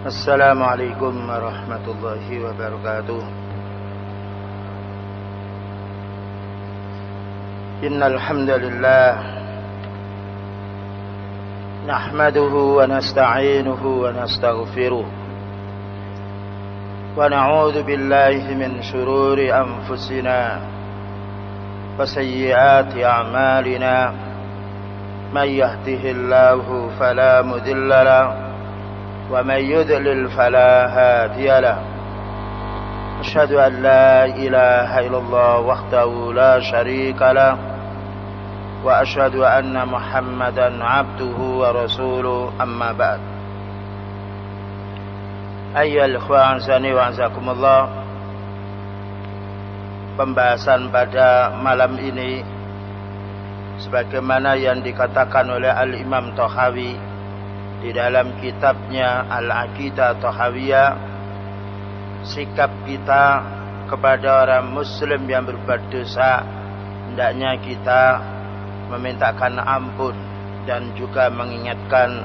Assalamualaikum warahmatullahi wabarakatuh. Innal hamdalillah nahmaduhu wa nasta'inuhu wa nastaghfiruh wa na'udzu billahi min shururi anfusina wa sayyiati a'malina may yahdihillahu fala mudilla lahu ومن يضلل فلا هادي له أشهد أن لا إله إلا الله وحده لا شريك له وأشهد أن محمدا عبده ورسوله أما بعد أيها الإخوة أعزني وأعزكم الله. Pembahasan pada malam ini sebagaimana yang dikatakan oleh Al-Imam Tahawi di dalam kitabnya Al-Aqidah Tahawiyah, sikap kita kepada orang muslim yang berbuat dosa, hendaknya kita memintakan ampun dan juga mengingatkan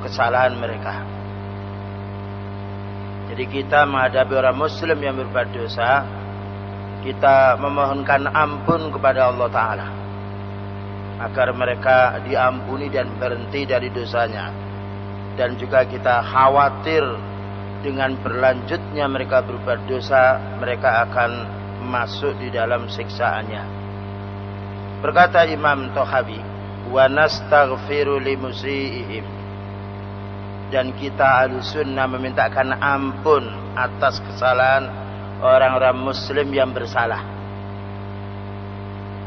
kesalahan mereka. Jadi kita menghadapi orang muslim yang berbuat dosa, kita memohonkan ampun kepada Allah Ta'ala agar mereka diampuni dan berhenti dari dosanya. Dan juga kita khawatir dengan berlanjutnya mereka berbuat dosa, mereka akan masuk di dalam siksaannya. Berkata Imam Tahawi, wa nastaghfiru limusiihim, dan kita Ahlussunnah memintakan ampun atas kesalahan orang-orang muslim yang bersalah.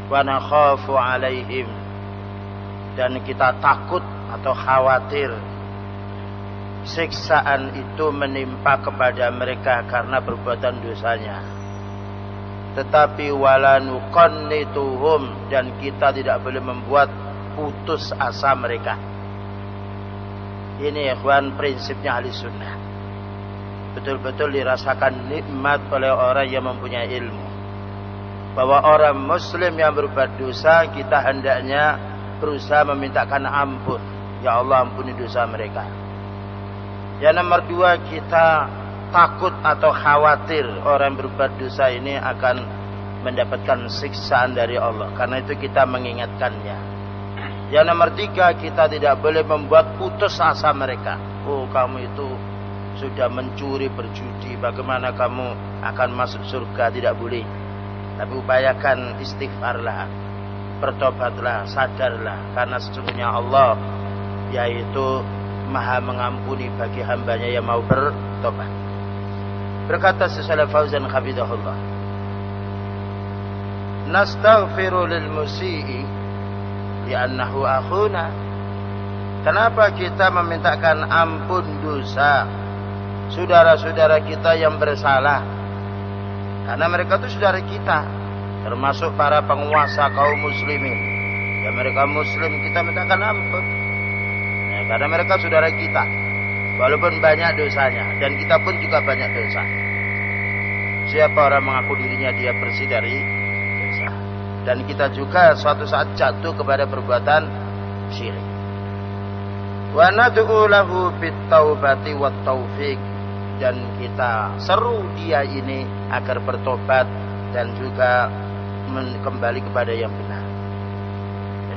Wa nakhafu alaihim, dan kita takut atau khawatir siksaan itu menimpa kepada mereka karena perbuatan dosanya. Tetapi wala nuqannituhum, dan kita tidak boleh membuat putus asa mereka. Ini ikhwan prinsipnya Ahlussunnah. Betul-betul dirasakan nikmat oleh orang yang mempunyai ilmu, bahwa orang muslim yang berbuat dosa kita hendaknya berusaha memintakan ampun. Ya Allah, ampuni dosa mereka. Yang nomor dua, kita takut atau khawatir orang berbuat dosa ini akan mendapatkan siksaan dari Allah. Karena itu kita mengingatkannya. Yang nomor tiga, kita tidak boleh membuat putus asa mereka. Oh, kamu itu sudah mencuri, berjudi, bagaimana kamu akan masuk surga? Tidak boleh. Tapi upayakan istighfarlah, bertobatlah, sadarlah. Karena sesungguhnya Allah yaitu Maha mengampuni bagi hambanya yang mau bertobat. Berkata Syekh Fauzan hafizahullah, nastaghfiru lil musii li'annahu akhuna. Kenapa kita memintakan ampun dosa saudara-saudara kita yang bersalah? Karena mereka itu saudara kita, termasuk para penguasa kaum muslimin. Ya, mereka muslim, kita mintakan ampun. Karena mereka saudara kita, walaupun banyak dosanya, dan kita pun juga banyak dosa. Siapa orang mengaku dirinya dia bersih dari dosa, dan kita juga suatu saat jatuh kepada perbuatan syirik. Wa nad'u lahu bit-taubati wat-taufiq, dan kita seru dia ini agar bertobat dan juga kembali kepada yang benar.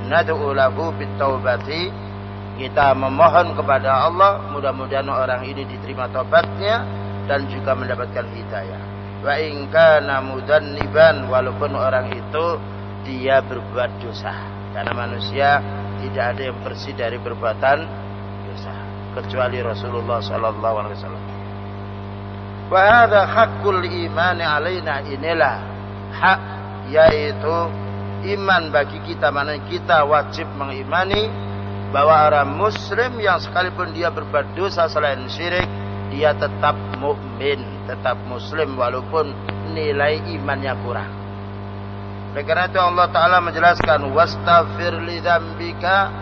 Nad'u lahu bit-taubati, kita memohon kepada Allah mudah-mudahan orang ini diterima taubatnya dan juga mendapatkan hidayah. Wa in kana mudanniban, walaupun orang itu dia berbuat dosa. Karena manusia tidak ada yang bersih dari perbuatan dosa kecuali Rasulullah sallallahu alaihi wasallam. Wa hadza haqqul imani alaina, inilah hak yaitu iman bagi kita, mana kita wajib mengimani bahwa orang muslim yang sekalipun dia berbuat dosa selain syirik, dia tetap mukmin, tetap muslim walaupun nilai imannya kurang. Oleh karena itu Allah Ta'ala menjelaskan, wastaghfir li dzambika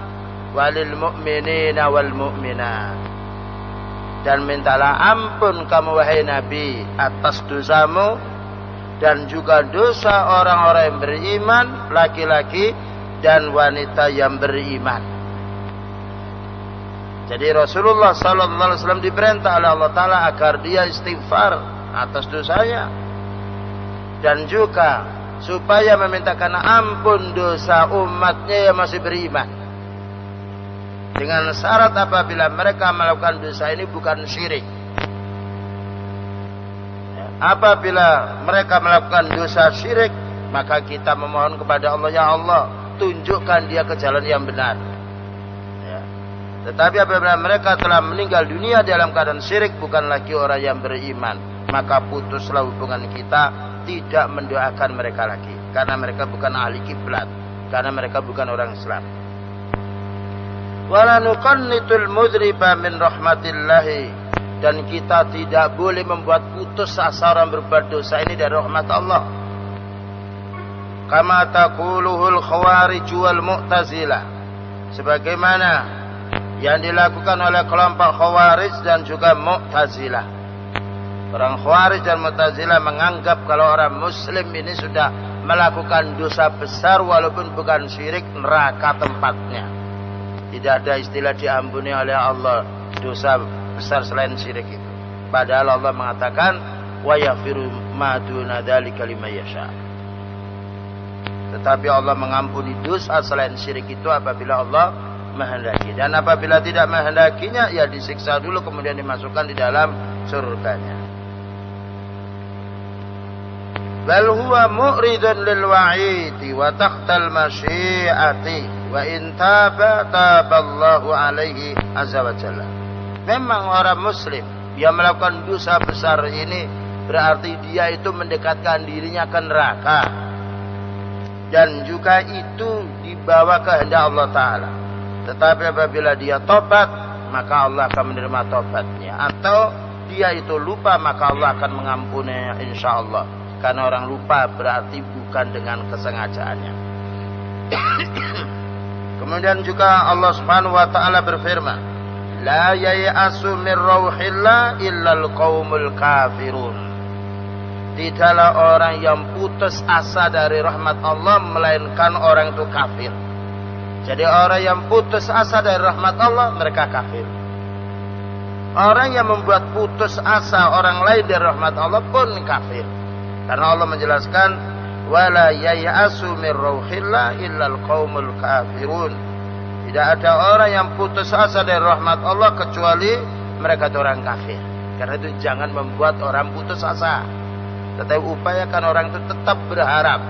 walil mu'minina wal mu'minat, dan mintalah ampun kamu wahai Nabi atas dosamu dan juga dosa orang-orang yang beriman, laki-laki dan wanita yang beriman. Jadi Rasulullah sallallahu alaihi wasallam diperintah oleh Allah taala agar dia istighfar atas dosanya, dan juga supaya memintakan ampun dosa umatnya yang masih beriman, dengan syarat apabila mereka melakukan dosa ini bukan syirik. Apabila mereka melakukan dosa syirik, maka kita memohon kepada Allah, ya Allah, tunjukkan dia ke jalan yang benar. Tetapi apabila mereka telah meninggal dunia dalam keadaan syirik, bukan lagi orang yang beriman, maka putuslah hubungan kita, tidak mendoakan mereka lagi, karena mereka bukan ahli kiblat, karena mereka bukan orang Islam. Wala nuqannitul mudriba min rahmatillahi, dan kita tidak boleh membuat putus asa orang berbuat dosa ini dari rahmat Allah. Kama taquluhul khawarij wal mu'tazilah, sebagaimana yang dilakukan oleh kelompok Khawarij dan juga Mu'tazilah. Orang Khawarij dan Mu'tazilah menganggap kalau orang Muslim ini sudah melakukan dosa besar walaupun bukan syirik, neraka tempatnya. Tidak ada istilah diampuni oleh Allah dosa besar selain syirik itu. Padahal Allah mengatakan wa yaghfiru ma duna dzalika liman yasha. Tetapi Allah mengampuni dosa selain syirik itu apabila Allah menghendaki, dan apabila tidak menghendakinya, ya disiksa dulu kemudian dimasukkan di dalam surganya. Bal huwa mu'ridun lil wa'idi wa tahtal masyiati wa in taba taballahu alaihi azza wa jalla. Memang orang muslim yang melakukan dosa besar ini berarti dia itu mendekatkan dirinya ke neraka, dan juga itu dibawa kehendak Allah taala. Tetapi apabila dia tobat, maka Allah akan menerima tobatnya. Atau dia itu lupa, maka Allah akan mengampuninya insyaallah. Karena orang lupa berarti bukan dengan kesengajaannya. Kemudian juga Allah Subhanahu wa taala berfirman, la yai'asu min rauhillah illal qaumul kafirun. Tidaklah orang yang putus asa dari rahmat Allah melainkan orang itu kafir. Jadi orang yang putus asa dari rahmat Allah, mereka kafir. Orang yang membuat putus asa orang lain dari rahmat Allah pun kafir. Karena Allah menjelaskan, wala yai'asu min rauhillah illal qaumul kafirun. Tidak ada orang yang putus asa dari rahmat Allah kecuali mereka itu orang kafir. Karena itu jangan membuat orang putus asa. Tetapi upayakan orang itu tetap berharap.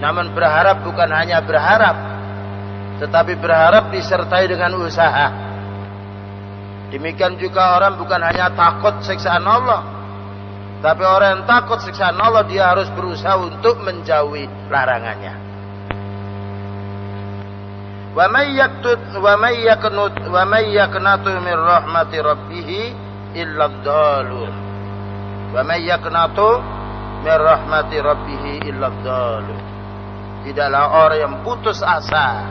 Namun berharap bukan hanya berharap, tetapi berharap disertai dengan usaha. Demikian juga orang bukan hanya takut siksaan Allah, tapi orang yang takut siksaan Allah, dia harus berusaha untuk menjauhi larangannya. Wa may yaqnatu min rahmati rabbih illa ad-dallun. Wa may yaqnatu min rahmati rabbih illa ad-dallun. Tidaklah orang yang putus asa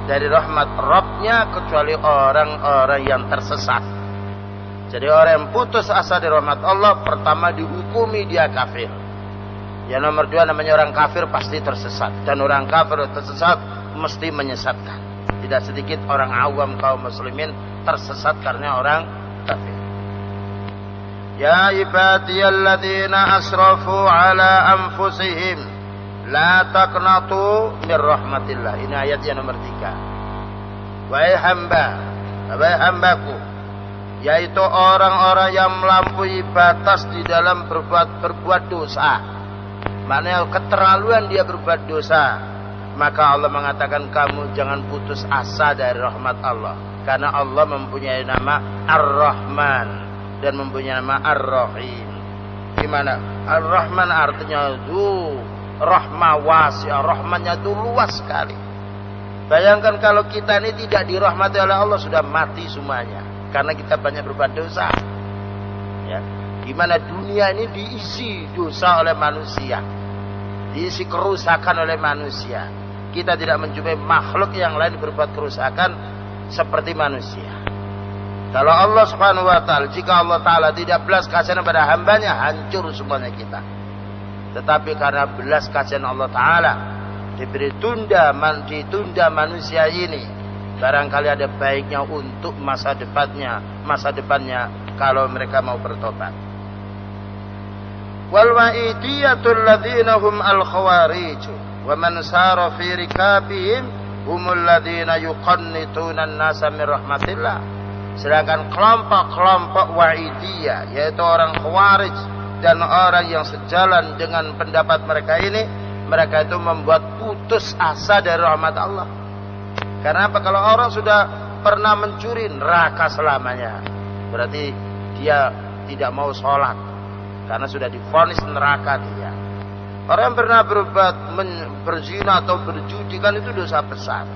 dari rahmat Rabbnya kecuali orang-orang yang tersesat. Jadi orang yang putus asa dari rahmat Allah, pertama dihukumi dia kafir. Yang nomor dua, namanya orang kafir pasti tersesat. Dan orang kafir tersesat mesti menyesatkan. Tidak sedikit orang awam kaum muslimin tersesat karena orang kafir. Ya ibadiyalladzina asrafu ala anfusihim la taqnatu min rahmatillah. Ini ayat yang nomor 3. Wahai hambaku, yaitu orang-orang yang melampaui batas di dalam berbuat dosa. Maknanya keterlaluan dia berbuat dosa. Maka Allah mengatakan kamu jangan putus asa dari rahmat Allah. Karena Allah mempunyai nama Ar-Rahman dan mempunyai nama Ar-Rahim. Gimana? Ar-Rahman artinya itu rahmah wasi'ah, rahmatnya itu luas sekali. Bayangkan kalau kita ini tidak dirahmati oleh Allah, sudah mati semuanya. Karena kita banyak berbuat dosa. Ya. Gimana dunia ini diisi dosa oleh manusia, diisi kerusakan oleh manusia. Kita tidak menjumpai makhluk yang lain berbuat kerusakan seperti manusia. Kalau Allah Subhanahu wa taala, jika Allah taala tidak belas kasihan pada hambanya, hancur semuanya kita. Tetapi karena belas kasihan Allah taala, ditunda manusia ini barangkali ada baiknya untuk masa depannya kalau mereka mau bertobat. Wal wa'idiyatul ladzina hum al khawarij wa man sara fi rikabihim humul ladzina yuqannituna an-nasa min rahmatillah. Sedangkan kelompok-kelompok wa'idiyah, yaitu orang khawarij dan orang yang sejalan dengan pendapat mereka ini, mereka itu membuat putus asa dari rahmat Allah. Karena apa? Kalau orang sudah pernah mencuri, neraka selamanya. Berarti dia tidak mau sholat, karena sudah divonis neraka dia. Orang yang pernah berbuat berzina atau berjudi, kan itu dosa besar.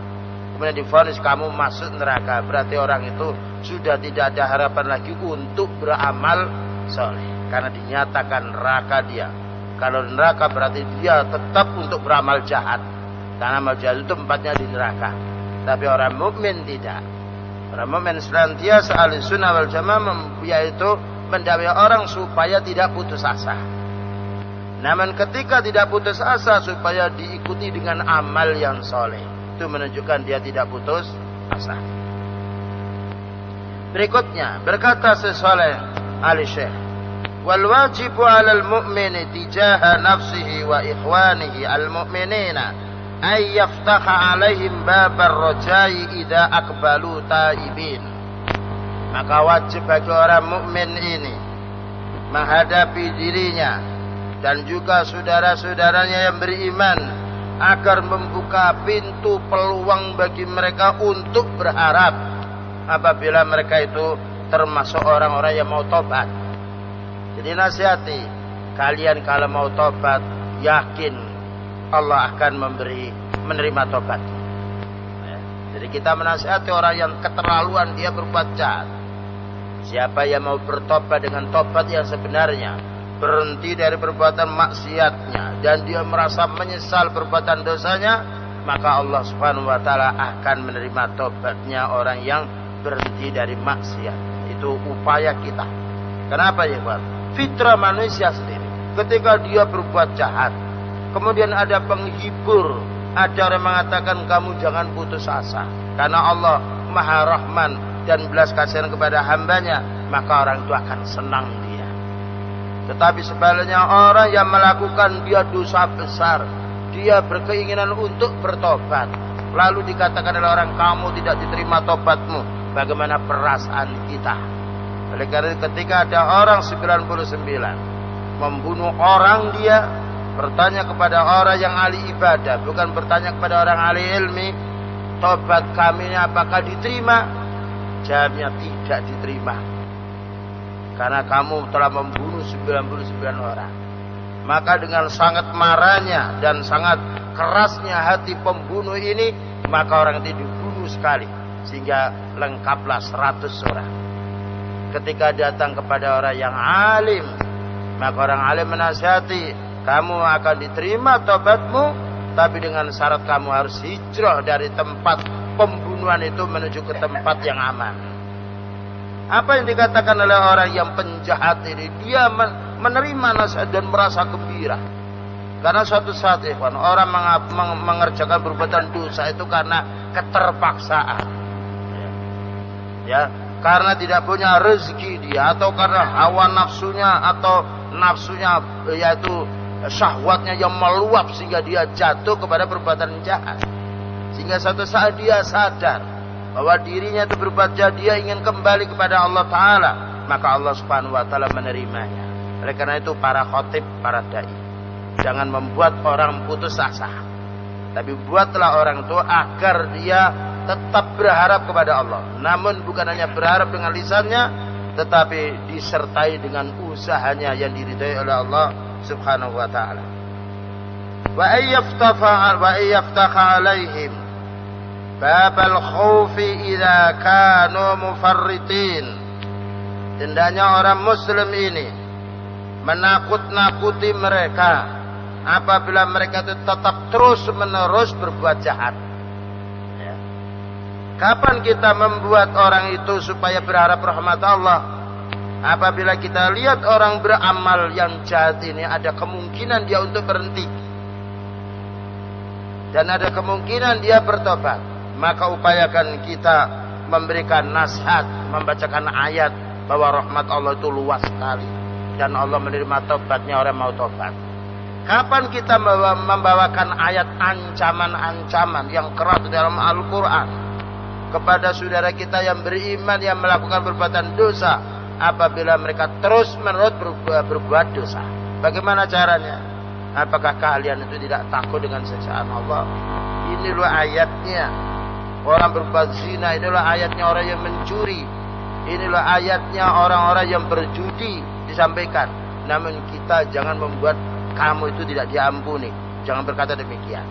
Kemudian divonis kamu masuk neraka, berarti orang itu sudah tidak ada harapan lagi untuk beramal soleh, karena dinyatakan neraka dia. Kalau neraka berarti dia tetap untuk beramal jahat, karena amal jahat itu tempatnya di neraka. Tapi orang mukmin tidak. Orang mukmin senantiasa ahli sunnah wal jamaah, yaitu mendakwai orang supaya tidak putus asa. Namun ketika tidak putus asa, supaya diikuti dengan amal yang soleh, itu menunjukkan dia tidak putus asa. Berikutnya berkata Syekh Ali Syekh, wal wajibu 'alal mu'mini tijaha nafsihi wa ikhwanihi al mu'minina ay yaftaha 'alaihim babar rajai idza aqbalu taibin. Maka wajib bagi orang mukmin ini menghadapi dirinya dan juga saudara-saudaranya yang beriman agar membuka pintu peluang bagi mereka untuk berharap apabila mereka itu termasuk orang-orang yang mau tobat. Jadi nasihati kalian, kalau mau tobat yakin Allah akan menerima tobat. Jadi kita menasihati orang yang keterlaluan dia berbuat jahat. Siapa yang mau bertobat dengan tobat yang sebenarnya, berhenti dari perbuatan maksiatnya, dan dia merasa menyesal perbuatan dosanya, maka Allah Subhanahu wa taala akan menerima tobatnya orang yang berhenti dari maksiat. Itu upaya kita. Kenapa ya, Pak? Fitrah manusia sendiri. Ketika dia berbuat jahat, kemudian ada penghibur, ada orang mengatakan kamu jangan putus asa, karena Allah Maha Rahman dan belas kasihan kepada hambanya, maka orang itu akan senang dia. Tetapi sebaliknya orang yang melakukan dia dosa besar, dia berkeinginan untuk bertobat, lalu dikatakan oleh orang kamu tidak diterima tobatmu, bagaimana perasaan kita? Oleh karena ketika ada orang 99 membunuh orang, dia bertanya kepada orang yang ahli ibadah, bukan bertanya kepada orang ahli ilmi, tobat kami ini apakah diterima? Jawabnya tidak diterima, karena kamu telah membunuh 99 orang. Maka dengan sangat marahnya dan sangat kerasnya hati pembunuh ini, maka orang itu dibunuh sekali, sehingga lengkaplah 100 orang. Ketika datang kepada orang yang alim, maka orang alim menasihati, kamu akan diterima tobatmu, tapi dengan syarat kamu harus hijrah dari tempat pembunuhan itu menuju ke tempat yang aman. Apa yang dikatakan oleh orang yang penjahat ini? Dia menerima nasihat dan merasa gembira. Karena suatu saat orang mengerjakan perbuatan dosa itu karena keterpaksaan. Ya, karena tidak punya rezeki dia, atau karena hawa nafsunya, atau nafsunya yaitu syahwatnya yang meluap sehingga dia jatuh kepada perbuatan jahat. Sehingga suatu saat dia sadar bahwa dirinya itu berbuat jahat, dia ingin kembali kepada Allah Ta'ala, maka Allah Subhanahu wa Ta'ala menerimanya. Oleh karena itu para khotib, para dai, jangan membuat orang putus asa, tapi buatlah orang itu agar dia tetap berharap kepada Allah. Namun bukan hanya berharap dengan lisannya, tetapi disertai dengan usahanya yang diridhai oleh Allah Subhanahu wa Ta'ala. Wa ayyaftaha alaihim babal khawfi idza kanu mufarritin. Hendaknya orang muslim ini menakut-nakuti mereka apabila mereka itu tetap terus-menerus berbuat jahat. Ya. Kapan kita membuat orang itu supaya berharap rahmat Allah? Apabila kita lihat orang beramal yang jahat ini, ada kemungkinan dia untuk berhenti, dan ada kemungkinan dia bertobat. maka upayakan kita memberikan nasihat, membacakan ayat bahwa rahmat Allah itu luas sekali dan Allah menerima tobatnya orang mau tobat. Kapan kita membawakan ayat ancaman-ancaman yang keras dalam Al-Quran kepada saudara kita yang beriman yang melakukan perbuatan dosa apabila mereka terus-menerus berbuat dosa? Bagaimana caranya? Apakah kalian itu tidak takut dengan siksaan Allah? Ini loh ayatnya. Orang berbuat zina, inilah ayatnya. Orang yang mencuri, inilah ayatnya. Orang-orang yang berjudi disampaikan. Namun kita jangan membuat kamu itu tidak diampuni. Jangan berkata demikian.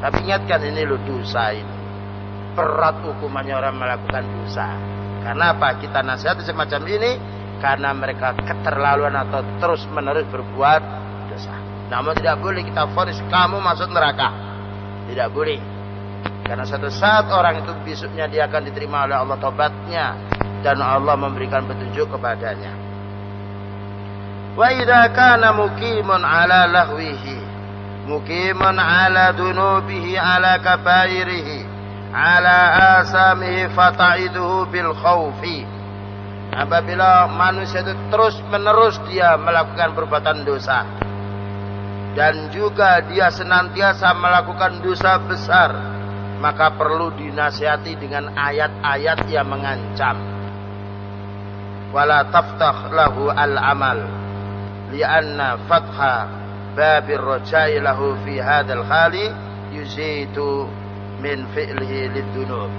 Tapi ingatkan, ini loh dosa ini. Berat hukumannya orang melakukan dosa. Karena apa? Kita nasihati semacam ini karena mereka keterlaluan atau terus-menerus berbuat dosa. Namun tidak boleh kita vonis kamu masuk neraka. Tidak boleh. Karena suatu saat orang itu besoknya dia akan diterima oleh Allah tobatnya dan Allah memberikan petunjuk kepadanya. Wa idza kana muqimun ala lahwihi, muqimun ala dunubihi, ala kabairihi, ala asamihi fata'iduhu bil khawfi. Apabila manusia itu terus menerus dia melakukan perbuatan dosa dan juga dia senantiasa melakukan dosa besar, maka perlu dinasihati dengan ayat-ayat yang mengancam. Wala taftah lahu al-amal lianna fatha babir rajai lahu fi hadzal khali yuzidu min fi'lihi lidunub.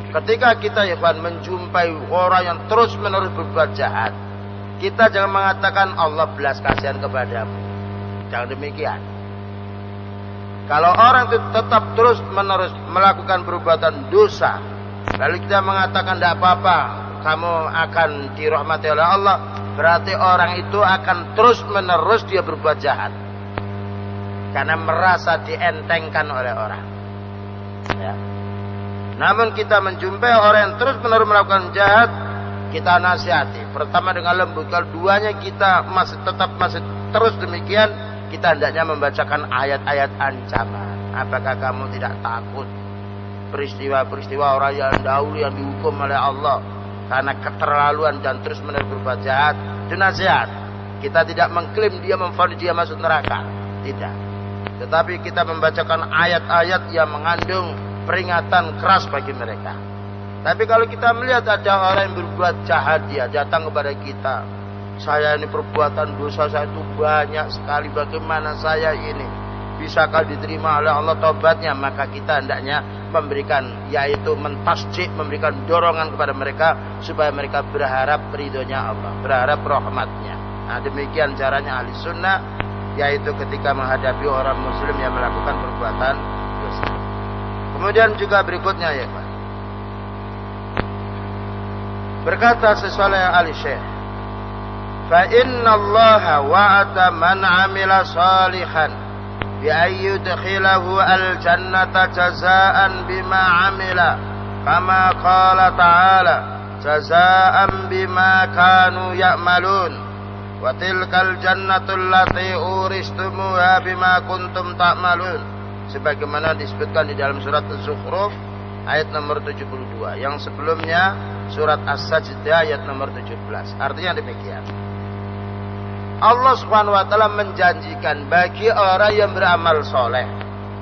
Ketika kita ikhwan menjumpai orang yang terus menerus berbuat jahat, kita jangan mengatakan Allah belas kasihan kepadamu. Jangan demikian. Kalau orang itu tetap terus menerus melakukan perbuatan dosa, lalu kita mengatakan tidak apa-apa, kamu akan dirahmati oleh Allah, berarti orang itu akan terus menerus dia berbuat jahat karena merasa dientengkan oleh orang, ya. Namun kita menjumpai orang yang terus menerus melakukan jahat, kita nasihati. Pertama dengan lembut, kalau duanya kita masih terus demikian, kita hendaknya membacakan ayat-ayat ancaman. Apakah kamu tidak takut peristiwa-peristiwa orang yang dahulu yang dihukum oleh Allah karena keterlaluan dan terus menerus berbuat jahat? Itu nasihat. Kita tidak mengklaim dia memvonis dia masuk neraka, tidak. Tetapi kita membacakan ayat-ayat yang mengandung peringatan keras bagi mereka. Tapi kalau kita melihat ada orang yang berbuat jahat, dia datang kepada kita, saya ini perbuatan dosa saya itu banyak sekali, bagaimana saya ini bisakah diterima oleh Allah tobatnya? Maka kita hendaknya memberikan, yaitu mentasjik, memberikan dorongan kepada mereka supaya mereka berharap ridhonya Allah, berharap rahmatnya. Nah, demikian caranya ahli sunnah, yaitu ketika menghadapi orang muslim yang melakukan perbuatan dosa. Kemudian juga berikutnya ya Pak, berkata sesuai ahli syekh, fa inna Allah wa'ada man amila salihan bi ayyudkhilahu al-jannata jazaan bima amila kama qala ta'ala jazaan bima kanu ya'malun wa tilkal jannatul lati uristumuha bima kuntum ta'malun, sebagaimana disebutkan di dalam surat Az-Zukhruf ayat nomor 72, yang sebelumnya surat As-Sajdah ayat nomor 17. Artinya demikian, Allah Subhanahu wa taala menjanjikan bagi orang yang beramal soleh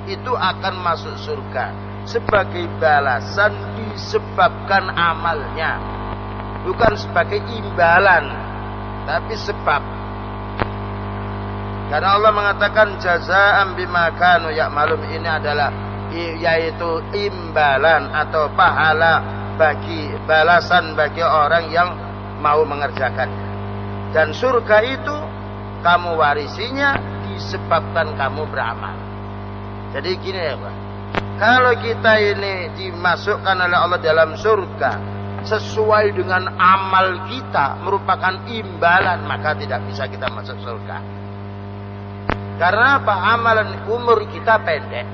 itu akan masuk surga sebagai balasan disebabkan amalnya, bukan sebagai imbalan, tapi sebab. Karena Allah mengatakan jazaan bima kanu ya'malun, ini adalah yaitu imbalan atau pahala bagi balasan bagi orang yang mau mengerjakannya. Dan surga itu kamu warisinya disebabkan kamu beramal. Jadi gini ya Pak, kalau kita ini dimasukkan oleh Allah dalam surga sesuai dengan amal kita merupakan imbalan, maka tidak bisa kita masuk surga. Karena apa? Amalan umur kita pendek.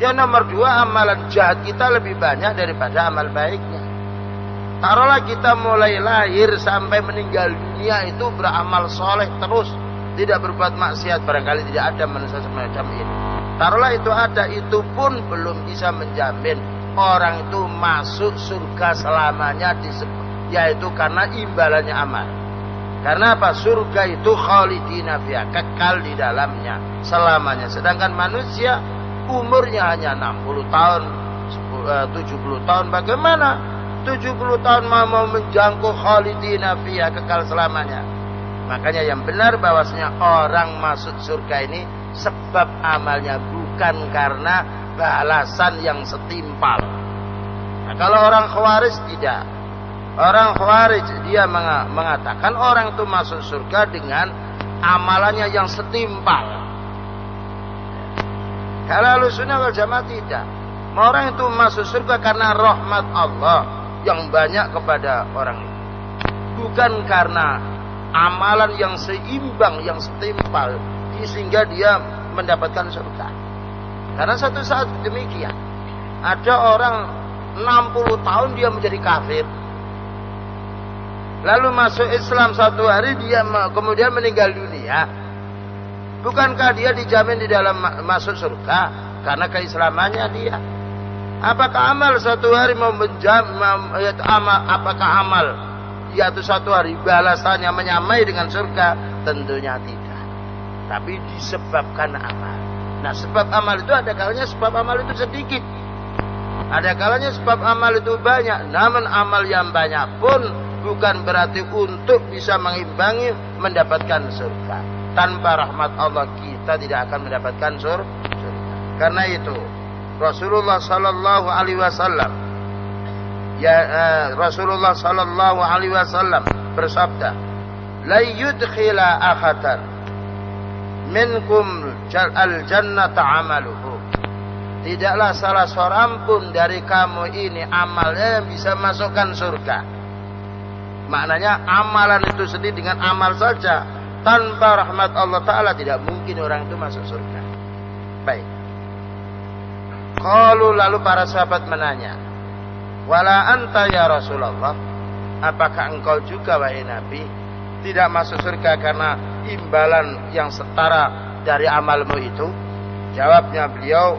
Yang nomor dua, amalan jahat kita lebih banyak daripada amal baiknya. Taruhlah kita mulai lahir sampai meninggal dunia itu beramal soleh terus, tidak berbuat maksiat, barangkali tidak ada manusia semacam ini. Taruhlah itu ada, itu pun belum bisa menjamin orang itu masuk surga selamanya, yaitu karena imbalannya amal. Karena apa? Surga itu khalidina fiha, kekal di dalamnya selamanya. Sedangkan manusia umurnya hanya 60 tahun, 70 tahun. Bagaimana 70 tahun mau menjangkau khalidina fiha, kekal selamanya? Makanya yang benar bahwasanya orang masuk surga ini sebab amalnya, bukan karena balasan yang setimpal. Nah, kalau orang Khawarij tidak. Orang Khawarij dia mengatakan orang itu masuk surga dengan amalannya yang setimpal. Kalau Ahlussunnah wal Jamaah tidak. Orang itu masuk surga karena rahmat Allah yang banyak kepada orang itu, bukan karena amalan yang seimbang, yang setimpal, sehingga dia mendapatkan surga. Karena satu saat demikian, ada orang 60 tahun dia menjadi kafir, lalu masuk Islam satu hari dia kemudian meninggal dunia. Bukankah dia dijamin di dalam masuk surga karena keislamannya dia? Apakah amal satu hari apakah amal yaitu satu hari balasannya menyamai dengan surga? Tentunya tidak. Tapi disebabkan amal. Nah, sebab amal itu ada kalanya sebab amal itu sedikit, ada kalanya sebab amal itu banyak. Namun amal yang banyak pun bukan berarti untuk bisa mengimbangi mendapatkan surga. Tanpa rahmat Allah kita tidak akan mendapatkan surga. Karena itu Rasulullah sallallahu alaihi wasallam Rasulullah sallallahu alaihi wasallam bersabda, "La yudkhila ahadan minkum al-jannata 'amaluhu." Tidaklah salah seorang pun dari kamu ini amalnya yang bisa masukkan surga. Maknanya amalan itu sendiri dengan amal saja tanpa rahmat Allah Ta'ala tidak mungkin orang itu masuk surga. Baik. Lalu para sahabat menanya, "Wala anta ya Rasulullah, apakah engkau juga wahai Nabi tidak masuk surga karena imbalan yang setara dari amalmu itu?" Jawabnya beliau,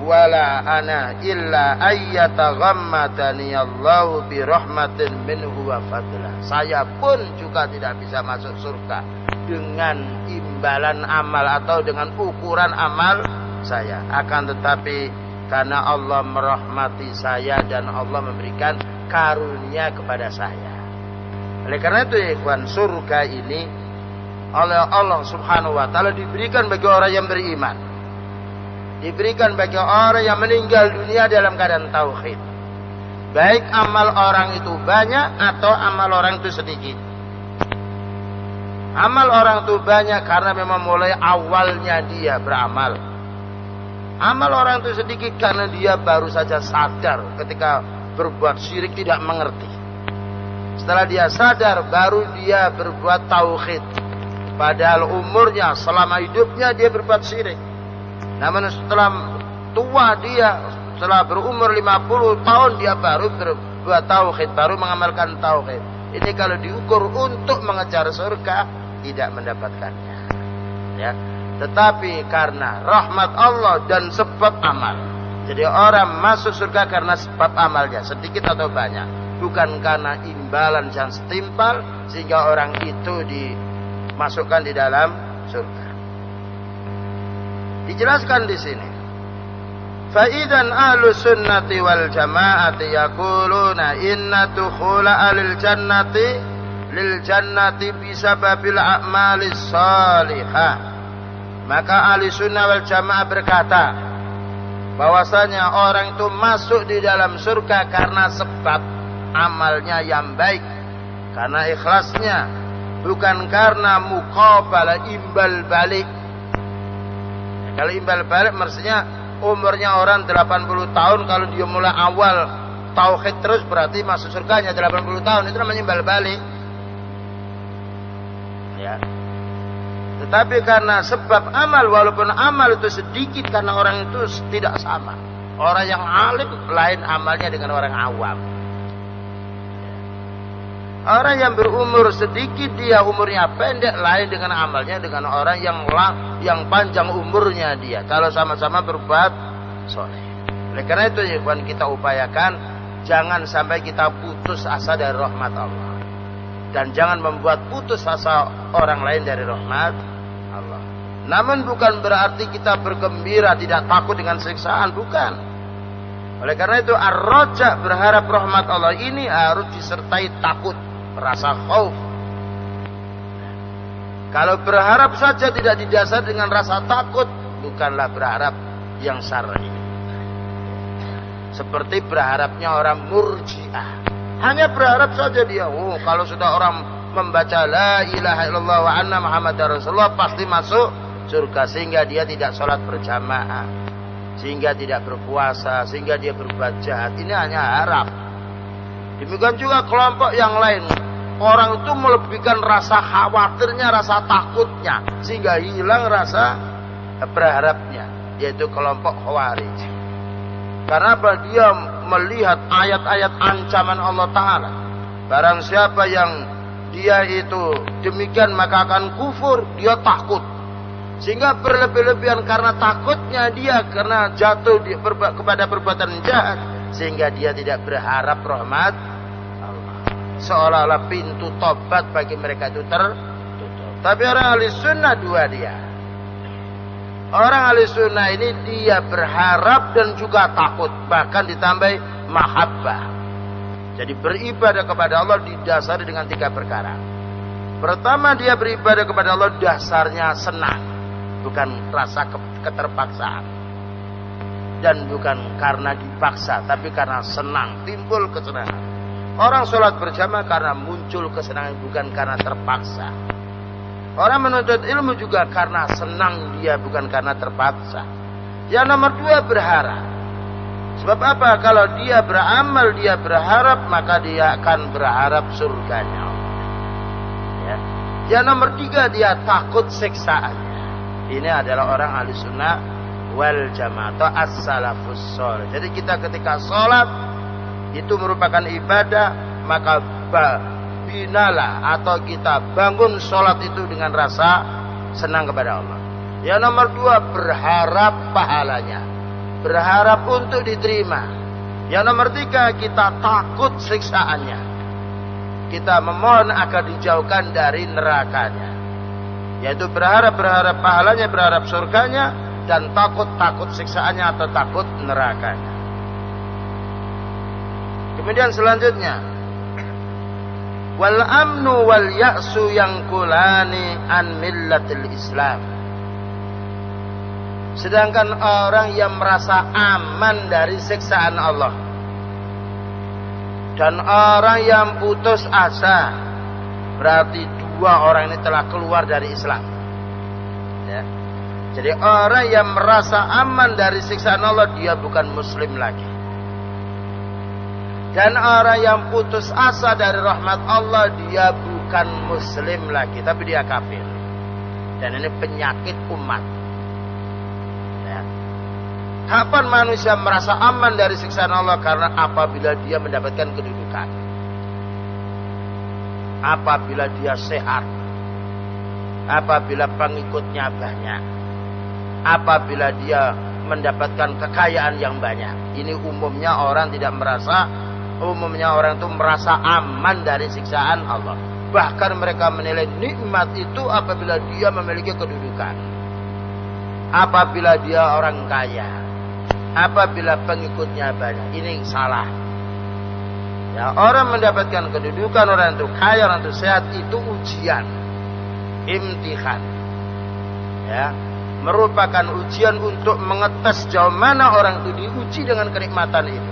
"Wala ana illa ayyataghammadani Allahu bi rahmatin minhu wa fadlah." Saya pun juga tidak bisa masuk surga dengan imbalan amal atau dengan ukuran amal saya, akan tetapi karena Allah merahmati saya dan Allah memberikan karunia kepada saya. Oleh karena itu ya ikhwan, surga ini oleh Allah Subhanahu wa taala diberikan bagi orang yang beriman. Diberikan bagi orang yang meninggal dunia dalam keadaan tauhid. Baik amal orang itu banyak atau amal orang itu sedikit. Amal orang itu banyak karena memang mulai awalnya dia beramal. Amal orang itu sedikit karena dia baru saja sadar ketika berbuat syirik, tidak mengerti. Setelah dia sadar baru dia berbuat tauhid. Padahal umurnya selama hidupnya dia berbuat syirik. Namun setelah tua dia, setelah berumur 50 tahun dia baru berbuat tauhid, baru mengamalkan tauhid. Ini kalau diukur untuk mengejar surga tidak mendapatkannya. Ya. Tetapi karena rahmat Allah dan sebab amal. Jadi orang masuk surga karena sebab amalnya, sedikit atau banyak. Bukan karena imbalan yang setimpal sehingga orang itu dimasukkan di dalam surga. Dijelaskan di sini. Fa'idan ahlus sunnati wal jama'ati yaquluna inna dukhula alil jannati lil jannati bisababil a'malis salihah. Maka ahli sunnah wal jamaah berkata bahwasanya orang itu masuk di dalam surga karena sebab amalnya yang baik, karena ikhlasnya, bukan karena muqabalah imbal balik. Kalau imbal balik maksudnya umurnya orang 80 tahun, kalau dia mulai awal tauhid terus berarti masuk surganya 80 tahun, itu namanya imbal balik. Ya. Tetapi karena sebab amal, walaupun amal itu sedikit karena orang itu tidak sama. Orang yang alim lain amalnya dengan orang awam. Orang yang berumur sedikit dia umurnya pendek lain dengan amalnya dengan orang yang panjang umurnya dia. Kalau sama-sama berbuat soleh. Oleh karena itu ya ikhwan, kita upayakan jangan sampai kita putus asa dari rahmat Allah. Dan jangan membuat putus asa orang lain dari rahmat Allah. Namun bukan berarti kita bergembira tidak takut dengan siksaan, bukan. Oleh karena itu ar-raja, berharap rahmat Allah ini harus disertai takut, rasa khauf. Kalau berharap saja tidak didasar dengan rasa takut, bukanlah berharap yang syar'i. Seperti berharapnya orang murji'ah. Hanya berharap saja dia, kalau sudah orang membaca la ilaha illallah wa anna muhammadar rasulullah pasti masuk surga, sehingga dia tidak sholat berjamaah, sehingga tidak berpuasa, sehingga dia berbuat jahat. Ini hanya harap. Demikian juga kelompok yang lain. Orang itu melebihkan rasa khawatirnya, rasa takutnya, sehingga hilang rasa berharapnya, yaitu kelompok Khawarij. Karena apa? Dia melihat ayat-ayat ancaman Allah Ta'ala. Barang siapa yang dia itu demikian maka akan kufur, dia takut. Sehingga berlebih-lebihan karena takutnya dia, karena jatuh kepada perbuatan jahat, sehingga dia tidak berharap rahmat Allah. Seolah-olah pintu tobat bagi mereka itu tertutup. Tapi orang ahli sunnah dua dia. Orang ahli sunnah ini dia berharap dan juga takut, bahkan ditambah mahabbah. Jadi beribadah kepada Allah didasari dengan tiga perkara. Pertama, dia beribadah kepada Allah dasarnya senang, bukan rasa keterpaksaan, dan bukan karena dipaksa, tapi karena senang, timbul kesenangan. Orang sholat berjamaah karena muncul kesenangan, bukan karena terpaksa. Orang menuntut ilmu juga karena senang dia, bukan karena terpaksa. Yang nomor dua, berharap. Sebab apa? Kalau dia beramal, dia berharap, maka dia akan berharap surganya. Ya. Yang nomor tiga, dia takut siksaannya. Ini adalah orang ahli sunnah wal jamaah atau as-salafus sholih. Jadi kita ketika sholat itu merupakan ibadah, maka binalah atau kita bangun sholat itu dengan rasa senang kepada Allah. Yang nomor dua, berharap pahalanya, berharap untuk diterima. Yang nomor tiga, kita takut siksaannya, kita memohon agar dijauhkan dari nerakanya. Yaitu berharap pahalanya, berharap surganya, dan takut siksaannya atau takut nerakanya. Kemudian selanjutnya, wal amnu wal ya'su yanqulani an millatil Islam. Sedangkan orang yang merasa aman dari siksaan Allah dan orang yang putus asa, berarti dua orang ini telah keluar dari Islam. Ya. Jadi orang yang merasa aman dari siksaan Allah, dia bukan muslim lagi. Dan orang yang putus asa dari rahmat Allah, dia bukan muslim lagi, tapi dia kafir. Dan ini penyakit umat. Ya. Kapan manusia merasa aman dari siksaan Allah? Karena apabila dia mendapatkan kedudukan, apabila dia sehat, apabila pengikutnya banyak, apabila dia mendapatkan kekayaan yang banyak. Ini umumnya orang tidak merasa. Umumnya orang itu merasa aman dari siksaan Allah. Bahkan mereka menilai nikmat itu apabila dia memiliki kedudukan, apabila dia orang kaya, apabila pengikutnya banyak. Ini salah. Ya, orang mendapatkan kedudukan, orang itu kaya, orang itu sehat, itu ujian, imtihan. Ya, merupakan ujian untuk mengetes jauh mana orang itu diuji dengan kenikmatan itu.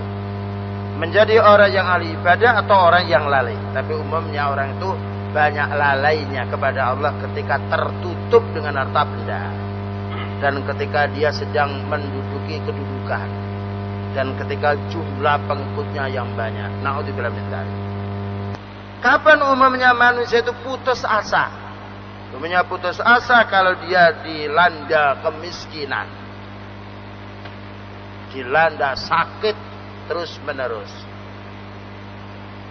Menjadi orang yang ahli ibadah atau orang yang lalai. Tapi umumnya orang itu banyak lalainya kepada Allah ketika tertutup dengan harta benda, dan ketika dia sedang menduduki kedudukan, dan ketika jumlah pengikutnya yang banyak. Na'udzubillah min dzalik. Kapan umumnya manusia itu putus asa? Umumnya putus asa kalau dia dilanda kemiskinan, dilanda sakit terus menerus,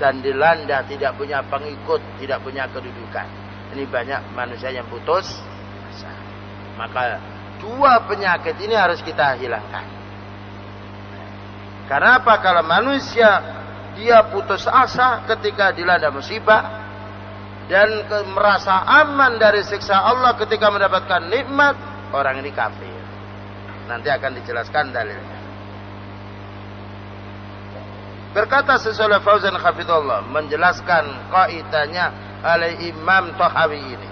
dan dilanda tidak punya pengikut, tidak punya kedudukan. Ini banyak manusia yang putus asa. Maka dua penyakit ini harus kita hilangkan. Karena apa? Kalau manusia dia putus asa ketika dilanda musibah dan merasa aman dari siksa Allah ketika mendapatkan nikmat, orang ini kafir. Nanti akan dijelaskan dalilnya. Berkata Syekh Fauzan hafizahullah menjelaskan kaidahnya oleh Imam Tahawi ini.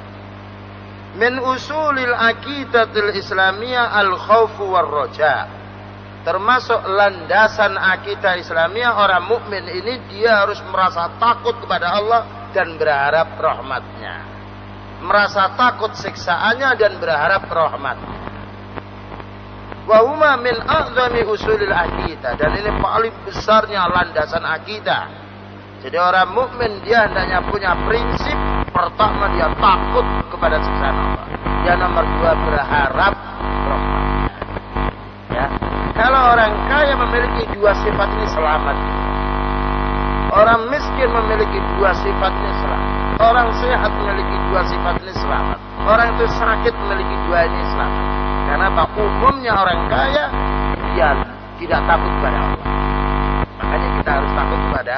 Min usulil aqidatil islamiyah al-khaufu war-raja. Termasuk landasan akidah Islamiyah, orang mukmin ini dia harus merasa takut kepada Allah dan berharap rahmatnya. Merasa takut siksaannya dan berharap rahmatnya. Wa huma min a'zami usulil aqidah, dan ini paling besarnya landasan akidah. Jadi orang mukmin dia hendaknya punya prinsip, pertama dia takut kepada siksaan Allah. Yang nomor dua berharap rahmatnya. Ya. Kalau orang kaya memiliki dua sifat ini selamat. Orang miskin memiliki dua sifat ini selamat. Orang sehat memiliki dua sifat ini selamat. Orang itu sakit memiliki dua ini selamat. Karena apa? Umumnya orang kaya dia tidak takut kepada Allah. Makanya kita harus takut kepada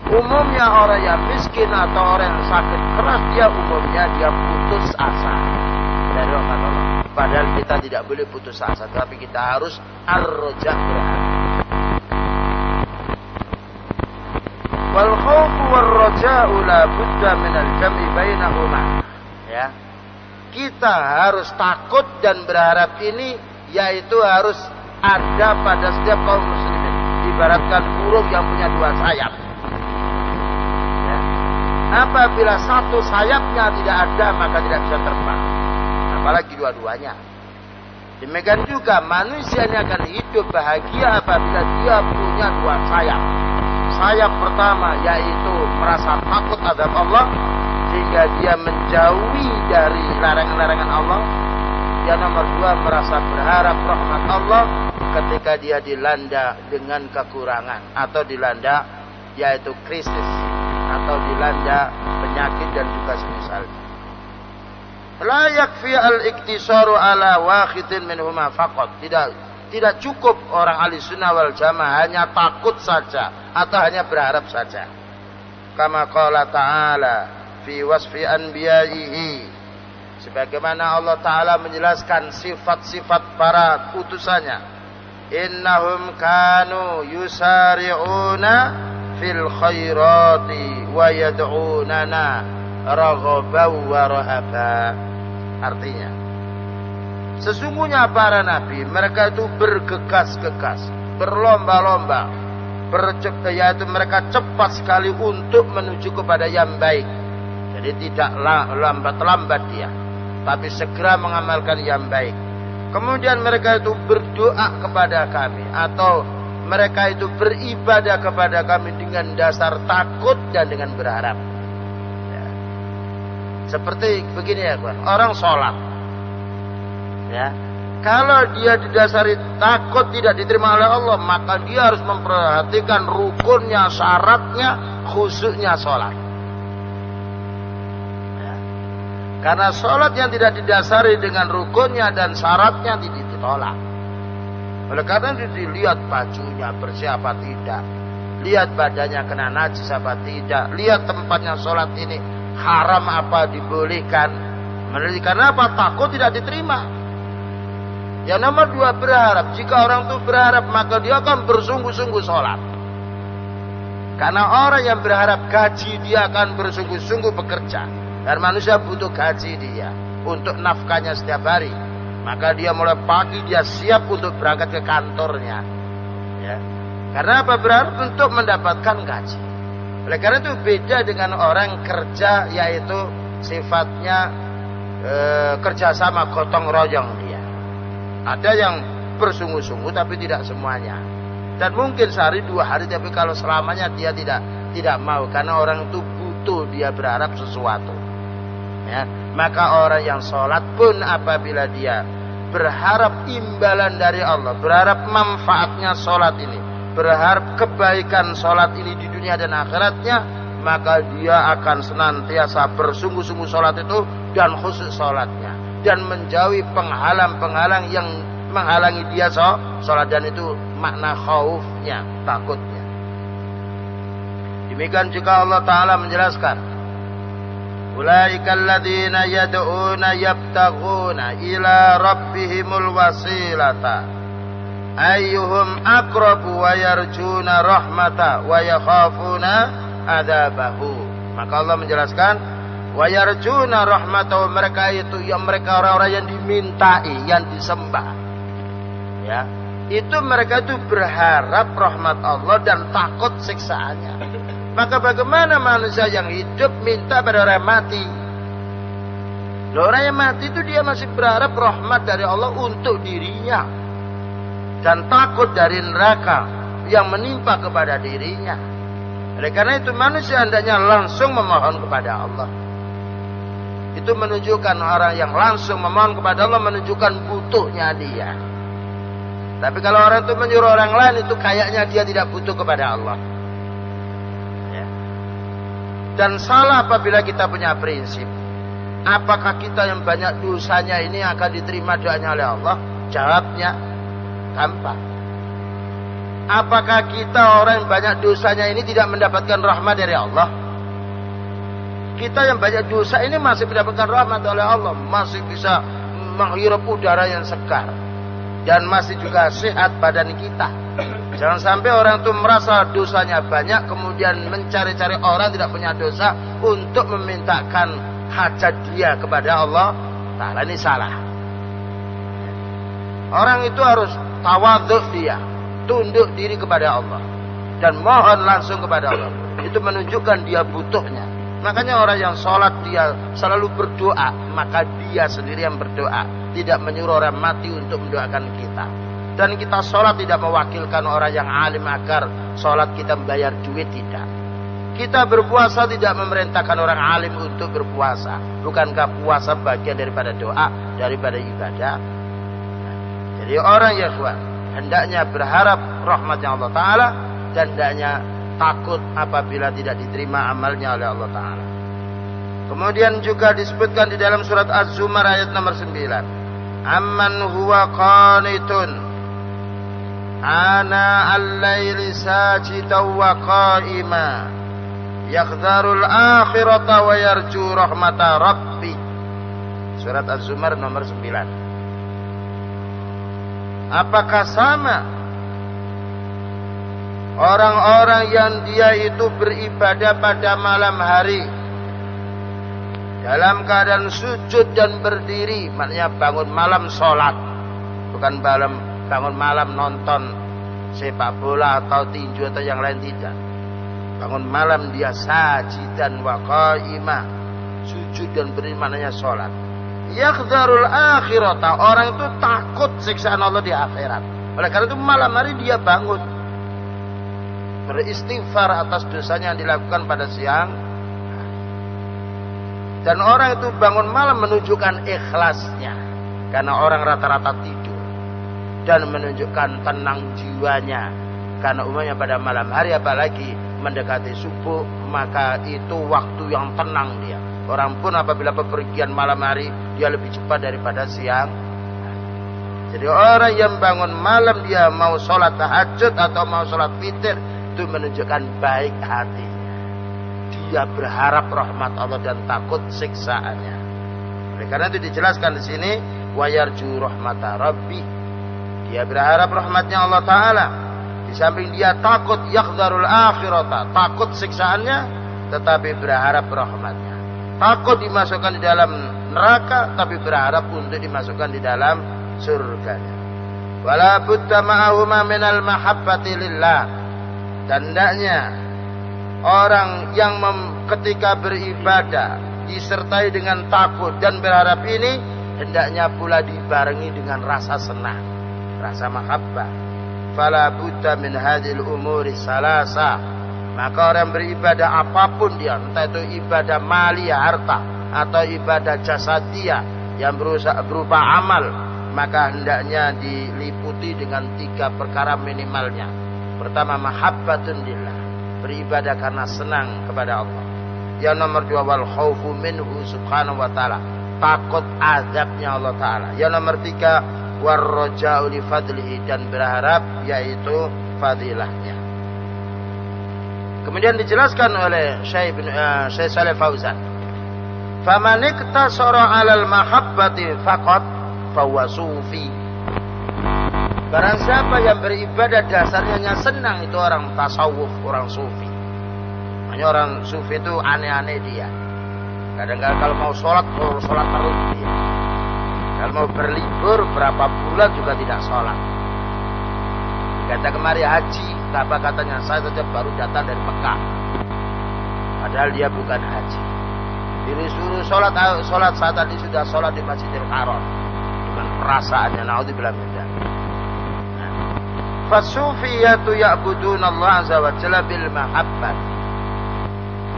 umumnya orang yang miskin atau orang yang sakit keras, dia umumnya dia putus asa dari rahmat Allah. Padahal kita tidak boleh putus asa, tapi kita harus ar-raja, berharap. Wal khawfu war-raja'u la budda min al-jam'i bainahuma. Ya. Kita harus takut dan berharap ini yaitu harus ada pada setiap kaum muslimin. Ibaratkan burung yang punya dua sayap. Ya. Apabila satu sayapnya tidak ada, maka tidak bisa terbang. Apalagi dua-duanya. Demikian juga manusia ini akan hidup bahagia apabila dia punya dua sayap. Sayap pertama yaitu merasa takut azab Allah, sehingga dia menjauhi dari larangan-larangan Allah. Yang nomor dua, merasa berharap rahmat Allah ketika dia dilanda dengan kekurangan atau dilanda yaitu krisis atau dilanda penyakit dan juga semisalnya. La yakfi al-iktisaru ala wahidin minhuma faqat. Tidak cukup orang ahli sunnah wal jamaah hanya takut saja atau hanya berharap saja. Kama qala ta'ala fi wasfi anbiya'ihi. Sebagaimana Allah Ta'ala menjelaskan sifat-sifat para utusannya. Innahum kanu yusari'una fil khairati wa yad'unana raghaban wa rahaba. Artinya, sesungguhnya para nabi mereka itu bergegas-gegas, berlomba-lomba, yaitu mereka cepat sekali untuk menuju kepada yang baik. Jadi tidak lambat-lambat dia, tapi segera mengamalkan yang baik. Kemudian mereka itu berdoa kepada kami, atau mereka itu beribadah kepada kami dengan dasar takut dan dengan berharap. Seperti begini ya kawan, orang sholat, ya, kalau dia didasari takut tidak diterima oleh Allah, maka dia harus memperhatikan rukunnya, syaratnya, khusyuknya sholat. Ya. Karena sholat yang tidak didasari dengan rukunnya dan syaratnya tidak ditolak. Oleh karena itu dilihat bajunya bersih apa tidak, lihat badannya kena najis apa tidak, lihat tempatnya sholat ini haram apa dibolehkan. Karena apa? Takut tidak diterima. Yang nomor dua, berharap. Jika orang itu berharap, maka dia akan bersungguh-sungguh sholat. Karena orang yang berharap gaji, dia akan bersungguh-sungguh bekerja. Dan manusia butuh gaji dia untuk nafkahnya setiap hari. Maka dia mulai pagi dia siap untuk berangkat ke kantornya. Ya. Karena apa? Berharap untuk mendapatkan gaji. Oleh karena itu beda dengan orang kerja, yaitu sifatnya kerjasama gotong royong dia. Ada yang bersungguh-sungguh tapi tidak semuanya. Dan mungkin sehari dua hari, tapi kalau selamanya dia tidak mau, karena orang itu butuh, dia berharap sesuatu. Ya, maka orang yang sholat pun apabila dia berharap imbalan dari Allah, berharap manfaatnya sholat ini, berharap kebaikan sholat ini di dunia dan akhiratnya, maka dia akan senantiasa bersungguh-sungguh sholat itu dan khusus sholatnya, dan menjauhi penghalang-penghalang yang menghalangi dia sholat, dan itu makna khaufnya, takutnya. Demikian juga Allah Ta'ala menjelaskan, ulaikal ladzina yad'una yabtaghuna ila rabbihimul wasilata ayyuhum aqrabu wa yarjuna rahmata wa yakhafuna adzabahu. Maka Allah menjelaskan, wa yarjuna rahmata, mereka itu yang mereka orang-orang yang dimintai, yang disembah. Ya, itu mereka itu berharap rahmat Allah dan takut siksaannya. Maka bagaimana manusia yang hidup minta pada orang yang mati? Orang yang mati itu dia masih berharap rahmat dari Allah untuk dirinya dan takut dari neraka yang menimpa kepada dirinya. Oleh karena itu manusia hendaknya langsung memohon kepada Allah. Itu menunjukkan orang yang langsung memohon kepada Allah menunjukkan butuhnya dia. Tapi kalau orang itu menyuruh orang lain, itu kayaknya dia tidak butuh kepada Allah. Ya. Dan salah apabila kita punya prinsip, apakah kita yang banyak dosanya ini akan diterima doanya oleh Allah? Jawabnya gampang. Apakah kita orang yang banyak dosanya ini tidak mendapatkan rahmat dari Allah? Kita yang banyak dosa ini masih mendapatkan rahmat oleh Allah, masih bisa menghirup udara yang segar, dan masih juga sehat badan kita. Jangan sampai orang itu merasa dosanya banyak, kemudian mencari-cari orang tidak punya dosa untuk memintakan hajat dia kepada Allah Ta'ala. Ini salah. Orang itu harus tawadhu, dia tunduk diri kepada Allah dan mohon langsung kepada Allah. Itu menunjukkan dia butuhnya. Makanya orang yang sholat dia selalu berdoa, maka dia sendiri yang berdoa, tidak menyuruh orang mati untuk mendoakan kita. Dan kita sholat tidak mewakilkan orang yang alim agar sholat kita membayar duit, tidak. Kita berpuasa tidak memerintahkan orang alim untuk berpuasa. Bukankah puasa bagian daripada doa, daripada ibadah? Jadi orang ya ikhwan, hendaknya berharap rahmatnya Allah Ta'ala dan hendaknya takut apabila tidak diterima amalnya oleh Allah Ta'ala. Kemudian juga disebutkan di dalam surat Az-Zumar ayat nomor 9, amman huwa qanitun ana al-laili sajidan wa qa'ima yakhdharul akhirata wa yarju rahmata rabbi. Surat Az-Zumar nomor 9. Apakah sama orang-orang yang dia itu beribadah pada malam hari dalam keadaan sujud dan berdiri, maknanya bangun malam sholat, bukan bangun malam nonton sepak bola atau tinju atau yang lain, tidak. Bangun malam dia sajidan wa qa'imah, sujud dan berdiri, maknanya sholat. Yakhdharul akhirata, orang itu takut siksaan Allah di akhirat. Oleh karena itu malam hari dia bangun beristighfar atas dosanya yang dilakukan pada siang. Dan orang itu bangun malam menunjukkan ikhlasnya, karena orang rata-rata tidur, dan menunjukkan tenang jiwanya, karena umumnya pada malam hari apalagi mendekati subuh, maka itu waktu yang tenang dia. Orang pun apabila bepergian malam hari dia lebih cepat daripada siang. Jadi orang yang bangun malam dia mau sholat tahajud atau mau sholat witir, itu menunjukkan baik hati. Dia berharap rahmat Allah dan takut siksaannya. Oleh karena itu dijelaskan di sini, wa yarju rahmata rabbi. Dia berharap rahmatnya Allah Ta'ala. Di samping dia takut yakhdharul akhirata, takut siksaannya, tetapi berharap rahmatnya. Takut dimasukkan di dalam neraka, tapi berharap untuk dimasukkan di dalam surganya. Wala budda ma'ahuma minal mahabbati lillah. Dan hendaknya orang yang ketika beribadah disertai dengan takut dan berharap ini, hendaknya pula dibarengi dengan rasa senang, rasa mahabbah. Fala budda min hadhil umuri salasa. Maka orang beribadah apapun dia, entah itu ibadah malia, harta, atau ibadah jasadiyah yang berupa amal, maka hendaknya diliputi dengan 3 perkara minimalnya. Pertama, mahabbatun lillah, beribadah karena senang kepada Allah. Yang nomor 2, wal khaufu minhu subhanahu wa ta'ala, takut azabnya Allah Ta'ala. Yang nomor 3, warraja'u li fadlihi, dan berharap yaitu fadilahnya. Kemudian dijelaskan oleh Syekh Shalih Fauzan, faman iktasara 'alal mahabbati faqat fahuwa sufi. Barang siapa yang beribadah dasarnya hanya senang, itu orang tasawuf, orang sufi. Hanya orang sufi itu aneh-aneh dia. Kadang-kadang kalau mau sholat terus dia. Kalau mau berlibur berapa bulan juga tidak sholat. Kata kemari haji, apa katanya, saya saja baru datang dari Mekah. Padahal dia bukan haji. Disuruh sholat saat tadi sudah sholat di Masjidil Haram. Dengan perasaannya, naudzubillah min dzalik. Fasufiyatu ya'buduna Allah azza wa jalla bil mahabbah.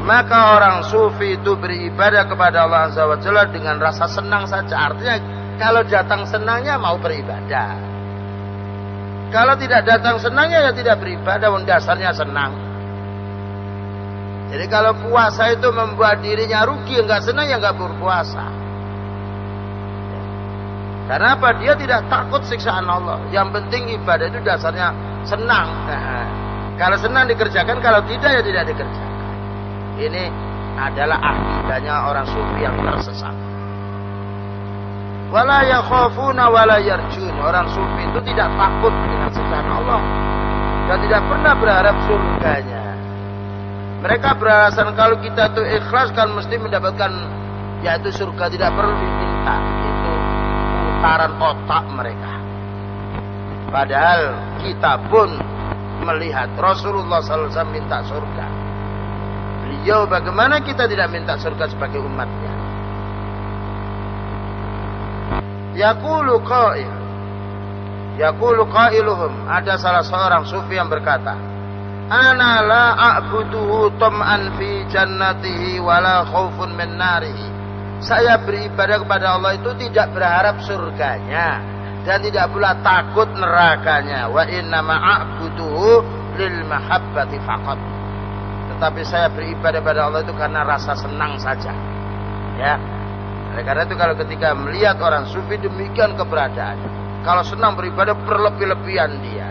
Maka orang sufi itu beribadah kepada Allah azza wa jalla dengan rasa senang saja. Artinya kalau datang senangnya mau beribadah. Kalau tidak datang senangnya ya tidak beribadah, dasarnya senang. Jadi kalau puasa itu membuat dirinya rugi, enggak senang ya enggak berpuasa. Karena apa? Dia tidak takut siksaan Allah. Yang penting ibadah itu dasarnya senang. Kalau senang dikerjakan, kalau tidak ya tidak dikerjakan. Ini adalah akidahnya orang sufi yang tersesat. Wala yakhafuna wala yarjun. Orang sufi itu tidak takut dengan siksaan Allah dan tidak pernah berharap surganya. Mereka beralasan kalau kita itu ikhlas kan mesti mendapatkan yaitu surga, tidak perlu diminta. Itu putaran otak mereka. Padahal kita pun melihat Rasulullah SAW minta surga. Beliau bagaimana kita tidak minta surga sebagai umatnya? Yaqulu qailuhum, ada salah seorang sufi yang berkata, ana la a'buduhu tam'an fi jannatihi wala khaufun min narihi. Saya beribadah kepada Allah itu tidak berharap surganya dan tidak pula takut nerakanya. Wa inna ma'buduhu lil mahabbati faqat. Tetapi saya beribadah kepada Allah itu karena rasa senang saja. Ya. Karena itu kalau ketika melihat orang sufi demikian keberadaannya, kalau senang beribadah berlebih-lebihan dia.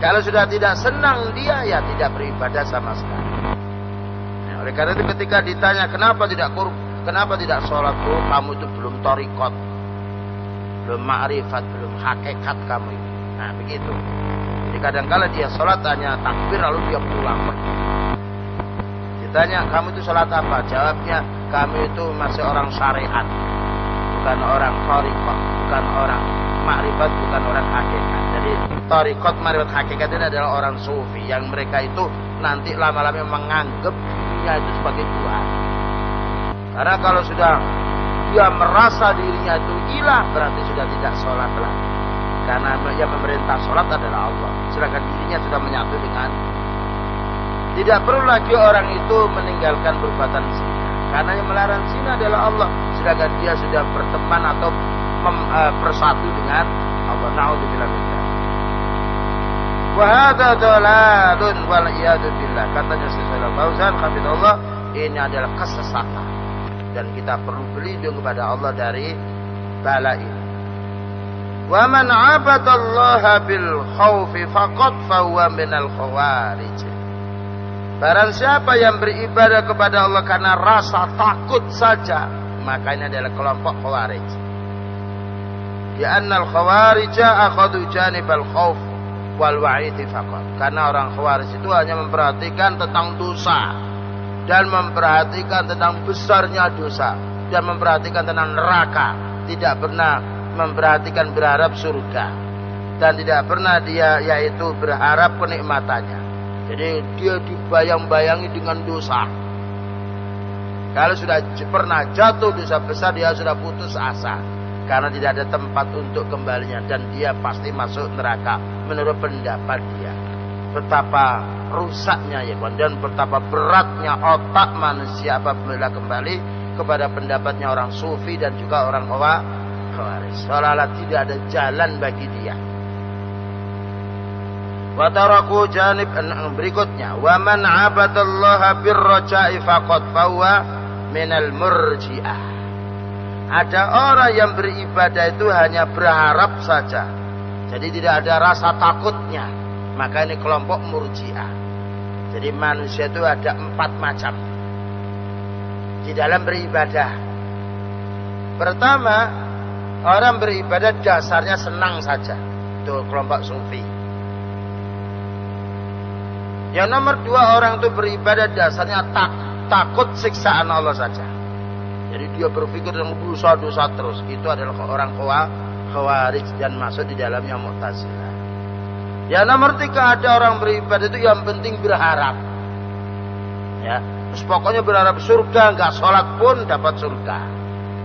Kalau sudah tidak senang dia ya tidak beribadah sama sekali. Nah, oleh karena itu ketika ditanya kenapa tidak sholat, kamu itu belum thariqat, belum ma'rifat, belum hakikat kamu itu. Nah begitu. Jadi kadang-kala dia sholat hanya takbir lalu dia pulang. Ditanya kamu itu sholat apa? Jawabnya kami itu masih orang syariat, bukan orang thariqat, bukan orang ma'rifat, bukan orang hakikat. Jadi thariqat, ma'rifat, hakikat ini adalah orang sufi yang mereka itu nanti lama-lama menganggap dirinya itu sebagai Tuhan. Karena kalau sudah dia merasa dirinya itu ilah, berarti sudah tidak sholat lagi. Karena yang memerintah sholat adalah Allah, sedangkan dirinya sudah menyatu dengan. Tidak perlu lagi orang itu meninggalkan perbuatan zina, karena yang melarang zina adalah Allah, sedangkan dia sudah berteman atau bersatu dengan Allah. Na'udzubillah min dzalik. Wa hadza dalalun wal iyadu billah. Katanya Syekh Shalih Fauzan hafizallah, ini adalah kesesatan dan kita perlu berlindung kepada Allah dari bala ini. Wa man 'abadallaha bil khaufi faqad fahuwa minal khawarij. Barang siapa yang beribadah kepada Allah karena rasa takut saja, maka ini adalah kelompok khawarij. Ya annal khawarija akhadhu janibal khauf wal wa'id faqat. Karena orang khawarij itu hanya memperhatikan tentang dosa dan memperhatikan tentang besarnya dosa dan memperhatikan tentang neraka, tidak pernah memperhatikan berharap surga dan tidak pernah dia yaitu berharap kenikmatannya. Jadi dia dibayang-bayangi dengan dosa. Kalau sudah pernah jatuh dosa besar, dia sudah putus asa karena tidak ada tempat untuk kembalinya dan dia pasti masuk neraka menurut pendapat dia. Betapa rusaknya ya dan betapa beratnya otak manusia apabila kembali kepada pendapatnya orang sufi dan juga orang khawarij. Seolah-olah tidak ada jalan bagi dia. Wa taraku janib berikutnya, wa man 'abadallaha birraja'i faqad fahuwa minal murji'ah. Ada orang yang beribadah itu hanya berharap saja. Jadi tidak ada rasa takutnya. Maka ini kelompok Murji'ah. Jadi manusia itu ada 4 macam di dalam beribadah. Pertama, orang beribadah dasarnya senang saja. Itu kelompok Sufi. Yang nomor 2, orang itu beribadah dasarnya takut siksaan Allah saja. Jadi dia berpikir dengan dosa-dosa terus. Itu adalah orang Khawarij dan masuk di dalamnya Mu'tazilah. Yang nomor 3, ada orang beribadah itu yang penting berharap. Ya, terus pokoknya berharap surga, enggak sholat pun dapat surga.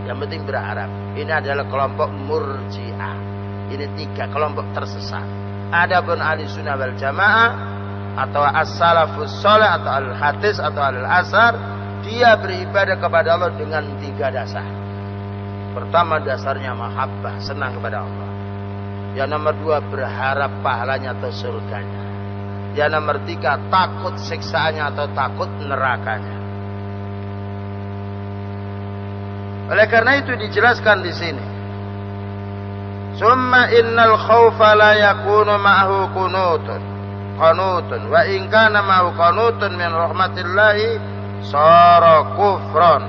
Yang penting berharap. Ini adalah kelompok Murji'ah. Ini 3 kelompok tersesat. Adapun ahli sunnah wal jamaah atau as-salafus saleh atau al-hadis atau al-asar, dia beribadah kepada Allah dengan 3 dasar. Pertama, dasarnya mahabbah, senang kepada Allah. Yang nomor 2, berharap pahalanya atau surganya. Yang nomor 3, takut siksaannya atau takut nerakanya. Oleh karena itu dijelaskan di sini. Summa innal khawfa la yakunu ma'ahu qanutun wa in kana ma'ahu qanutun min rahmatillahi sara kufran.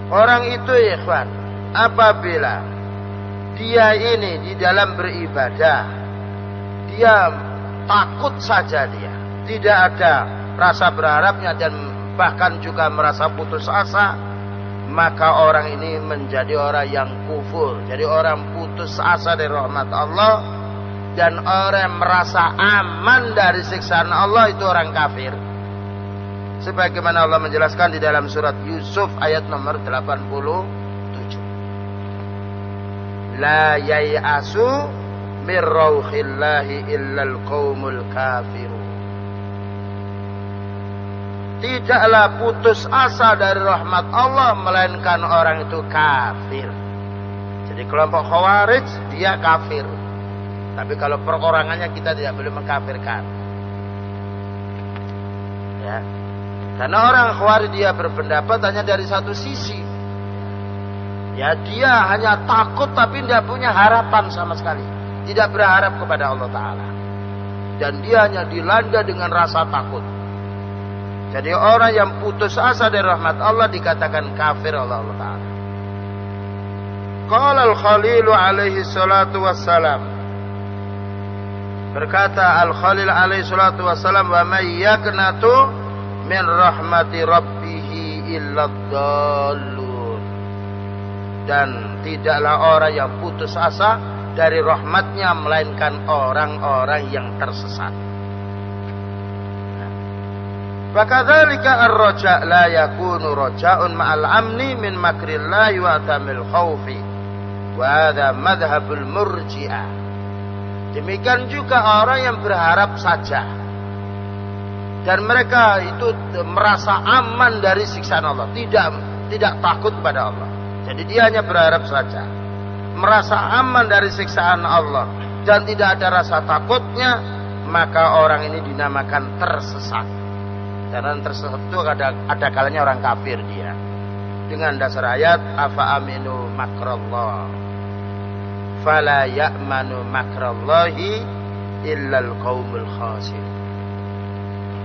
Orang itu ya ikhwan, apabila dia ini di dalam beribadah, dia takut saja, dia tidak ada rasa berharapnya dan bahkan juga merasa putus asa, maka orang ini menjadi orang yang kufur. Jadi orang putus asa dari rahmat Allah dan orang yang merasa aman dari siksaan Allah, itu orang kafir. Sebagaimana Allah menjelaskan di dalam surat Yusuf ayat nomor 87. La yai'asu mir rauhillahi illal qaumul kafirun. Tidaklah putus asa dari rahmat Allah melainkan orang itu kafir. Jadi kelompok Khawarij dia kafir. Tapi kalau perorangannya kita tidak boleh mengkafirkan. Ya. Karena orang Khawarij dia berpendapat hanya dari satu sisi. Ya, dia hanya takut tapi tidak punya harapan sama sekali. Tidak berharap kepada Allah Ta'ala. Dan dia hanya dilanda dengan rasa takut. Jadi orang yang putus asa dari rahmat Allah dikatakan kafir oleh Allah Ta'ala. Qala al-Khalilu alaihi salatu wassalam. Berkata Al-Khalil alaihi salatu wassalam, wa may yaknatu min rahmati rabbihi illa dhallun. Dan tidaklah orang yang putus asa dari rahmatnya melainkan orang-orang yang tersesat. Fakadzalika ar-raja' la yakunu raja'un ma'al amni min makrillahi wa tamil khaufi. Wa hadha madhhabul Murji'ah. Demikian juga orang yang berharap saja dan mereka itu merasa aman dari siksaan Allah, tidak takut pada Allah. Jadi dia hanya berharap saja, merasa aman dari siksaan Allah dan tidak ada rasa takutnya, maka orang ini dinamakan tersesat. Dan tersesat itu ada kalanya orang kafir dia. Dengan dasar ayat afa aminu makrallah fala ya'manu makrallahi illal qaumul khasirun.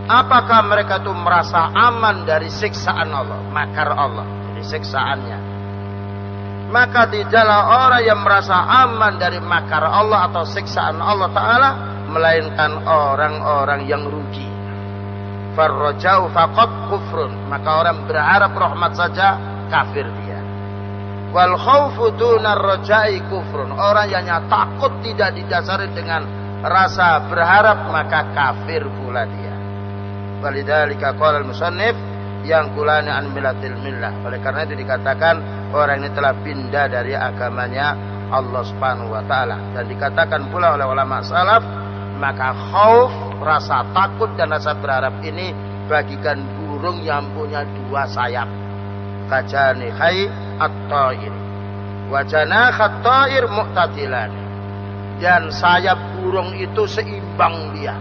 Apakah mereka itu merasa aman dari siksaan Allah, makar Allah, jadi siksaannya? Maka tidaklah orang yang merasa aman dari makar Allah atau siksaan Allah Ta'ala melainkan orang-orang yang rugi. Farrajau faqat kufrun. Maka orang berharap rahmat saja kafir dia. Wal khawfu dunar rajai kufrun. Orang yang takut tidak didasari dengan rasa berharap maka kafir pula dia. Walidzalika qala al-musannif yang kulani an millatil millah. Oleh karena itu dikatakan orang ini telah pindah dari agamanya Allah Subhanahu wa taala. Dan dikatakan pula oleh ulama salaf, maka khauf, rasa takut dan rasa berharap ini bagikan burung yang punya 2 sayap. Kajani khai at-ta'ir wa janakhat ta'ir mu'tadilan. Dan sayap burung itu seimbang dia.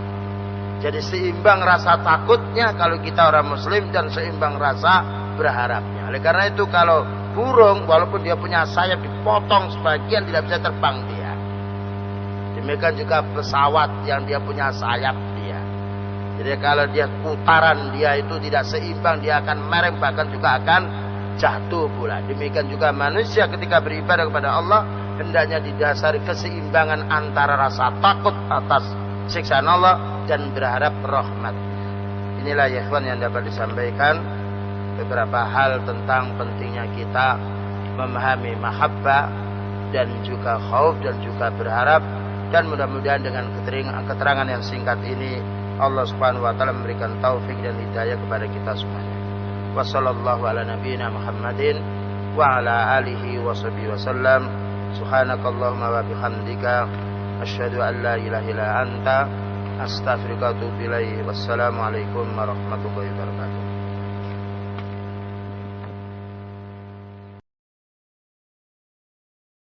Jadi seimbang rasa takutnya kalau kita orang muslim dan seimbang rasa berharapnya. Oleh karena itu kalau burung walaupun dia punya sayap dipotong sebagian tidak bisa terbang dia. Demikian juga pesawat yang dia punya sayap dia. Jadi kalau dia putaran dia itu tidak seimbang, dia akan mereng, bahkan juga akan jatuh pula. Demikian juga manusia ketika beribadah kepada Allah hendaknya didasari keseimbangan antara rasa takut atas siksaan Allah dan berharap rahmat. Inilah ya ikhwan yang dapat disampaikan beberapa hal tentang pentingnya kita memahami mahabbah dan juga khauf dan juga berharap, dan mudah-mudahan dengan keterangan yang singkat ini Allah Subhanahu wa taala memberikan taufik dan hidayah kepada kita semuanya. Wassallallahu ala nabiyyina Muhammadin wa ala alihi washabihi wasallam. Subhanakallahumma wa bihamdika asyhadu an la ilaha illa anta astaghfiruka wa atubu ilaik. Wassalamualaikum warahmatullahi wabarakatuh.